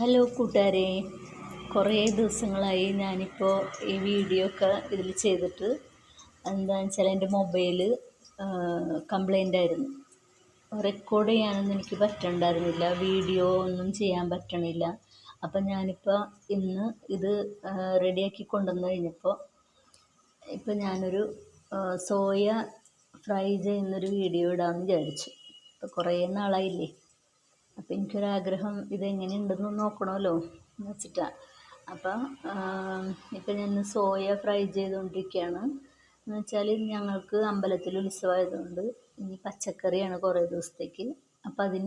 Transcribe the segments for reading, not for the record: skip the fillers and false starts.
Hello കൂട്ടുകാരെ, കുറേ ദിവസങ്ങളായി ഞാനിപ്പോൾ ഈ വീഡിയോ ഒക്കെ ഇതിൽ ചെയ്തിട്ട്. എന്താണെന്ന് വെച്ചാൽ എൻ്റെ മൊബൈൽ കംപ്ലൈൻ്റ് ആയിരുന്നു. റെക്കോർഡ് ചെയ്യാനൊന്നും എനിക്ക് പറ്റണ്ടായിരുന്നില്ല, വീഡിയോ ഒന്നും ചെയ്യാൻ പറ്റണില്ല. അപ്പം ഞാനിപ്പോൾ ഇന്ന് ഇത് റെഡിയാക്കി കൊണ്ടുവന്ന് കഴിഞ്ഞപ്പോൾ ഇപ്പം ഞാനൊരു സോയ ഫ്രൈ ചെയ്യുന്നൊരു വീഡിയോ ഇടാമെന്ന് വിചാരിച്ചു. ഇപ്പോൾ കുറേ നാളായില്ലേ, അപ്പം എനിക്കൊരാഗ്രഹം ഇതെങ്ങനെയുണ്ടെന്ന് നോക്കണമല്ലോ എന്ന് വെച്ചിട്ടാണ്. അപ്പം ഇപ്പം ഞാൻ സോയ ഫ്രൈ ചെയ്തുകൊണ്ടിരിക്കുകയാണ്. എന്ന് വെച്ചാൽ ഞങ്ങൾക്ക് അമ്പലത്തിൽ ഉത്സവമായതുകൊണ്ട് ഇനി പച്ചക്കറിയാണ് കുറേ ദിവസത്തേക്ക്. അപ്പം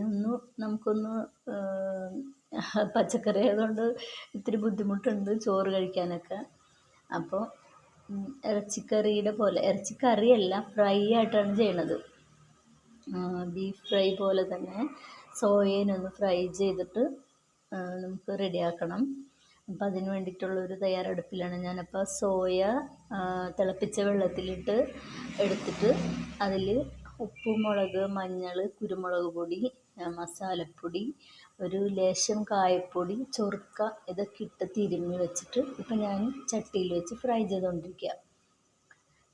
നമുക്കൊന്ന് പച്ചക്കറി ആയതുകൊണ്ട് ഇത്തിരി ബുദ്ധിമുട്ടുണ്ട് ചോറ് കഴിക്കാനൊക്കെ. അപ്പോൾ ഇറച്ചിക്കറിയുടെ പോലെ, ഇറച്ചിക്കറിയല്ല, ഫ്രൈ ആയിട്ടാണ് ചെയ്യണത്. ബീഫ് ഫ്രൈ പോലെ തന്നെ സോയേനൊന്ന് ഫ്രൈ ചെയ്തിട്ട് നമുക്ക് റെഡിയാക്കണം. അപ്പം അതിന് വേണ്ടിയിട്ടുള്ളൊരു തയ്യാറെടുപ്പിലാണ് ഞാനപ്പോൾ സോയ തിളപ്പിച്ച വെള്ളത്തിലിട്ട് എടുത്തിട്ട് അതിൽ ഉപ്പ്, മുളക്, മഞ്ഞൾ, കുരുമുളക് പൊടി, മസാലപ്പൊടി, ഒരു ലേശം കായപ്പൊടി, ചൊറുക്ക, ഇതൊക്കെ ഇട്ട് തിരുമ്മി വെച്ചിട്ട് ഇപ്പം ഞാൻ ചട്ടിയിൽ വെച്ച് ഫ്രൈ ചെയ്തുകൊണ്ടിരിക്കുക.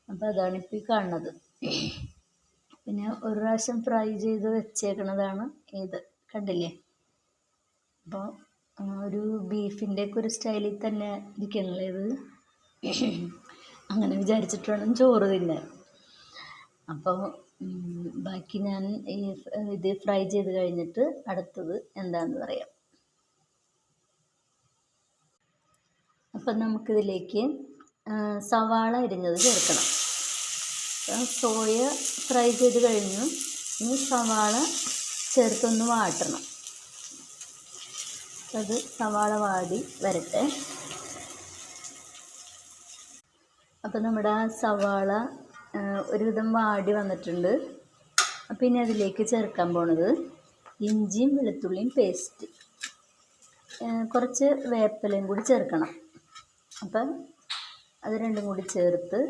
അപ്പോൾ അതാണിപ്പോൾ ഈ കാണുന്നത്. പിന്നെ ഒരു പ്രാവശ്യം ഫ്രൈ ചെയ്ത് വെച്ചേക്കണതാണ് ഇത്, കണ്ടില്ലേ? അപ്പോൾ ഒരു ബീഫിൻ്റെ ഒക്കെ ഒരു സ്റ്റൈലിൽ തന്നെ ഇരിക്കണല്ലേ ഇത്. അങ്ങനെ വിചാരിച്ചിട്ട് വേണം ചോറ് തിന്നാൻ. അപ്പോൾ ബാക്കി ഞാൻ ഇത് ഫ്രൈ ചെയ്ത് കഴിഞ്ഞിട്ട് അടുത്തത് എന്താണെന്ന് പറയാം. അപ്പം നമുക്കിതിലേക്ക് സവാള അരിഞ്ഞത് ചേർക്കണം. സോയ ഫ്രൈ ചെയ്ത് കഴിഞ്ഞു, ഇനി സവാള ചേർത്തൊന്ന് വാട്ടണം. അത് സവാള വാടി വരട്ടെ. അപ്പോൾ നമ്മുടെ ആ സവാള ഒരുവിധം വാടി വന്നിട്ടുണ്ട്. അപ്പം ഇനി അതിലേക്ക് ചേർക്കാൻ പോണത് ഇഞ്ചിയും വെളുത്തുള്ളിയും പേസ്റ്റ്, കുറച്ച് വേപ്പിലയും കൂടി ചേർക്കണം. അപ്പം അത് രണ്ടും കൂടി ചേർത്ത്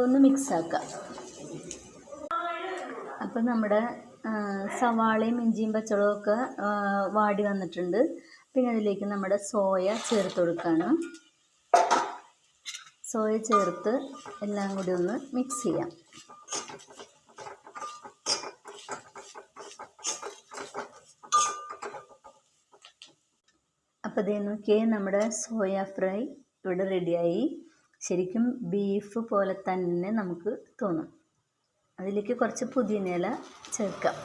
ഒന്ന് മിക്സാക്കാം. അപ്പം നമ്മുടെ സവാളയും ഇഞ്ചിയും പച്ചമുളകൊക്കെ വാടി വന്നിട്ടുണ്ട്. പിന്നെ അതിലേക്ക് നമ്മുടെ സോയ ചേർത്ത് കൊടുക്കുകയാണ്. സോയ ചേർത്ത് എല്ലാം കൂടി ഒന്ന് മിക്സ് ചെയ്യാം. അപ്പോൾ ഇതേ നോക്കിയേ, നമ്മുടെ സോയ ഫ്രൈ ഇവിടെ റെഡിയായി. ശരിക്കും ബീഫ് പോലെ തന്നെ നമുക്ക് തോന്നും. അതിലേക്ക് കുറച്ച് പുതിനയില ചേർക്കാം.